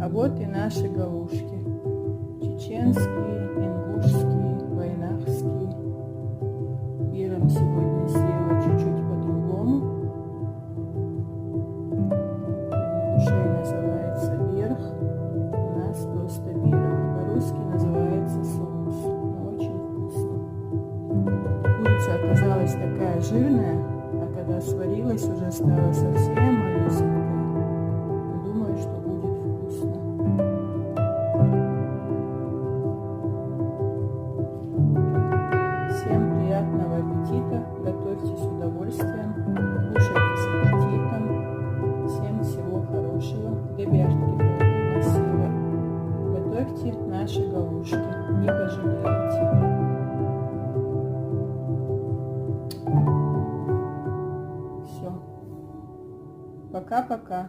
А вот и наши галушки. Чеченские, ингушские, войнахские. Ирам сегодня съела чуть-чуть по-другому. В душе называется верх. У нас просто бира. По-русски называется соус. Но очень вкусно. Курица оказалась такая жирная, а когда сварилась, уже стала совсем малюсенькой. Думаю, что будет вкусно. Всем приятного аппетита, готовьте с удовольствием, кушайте с аппетитом. Всем всего хорошего. Ребятки, красиво. Готовьте наши галушки, не пожалеете. Все. Пока-пока.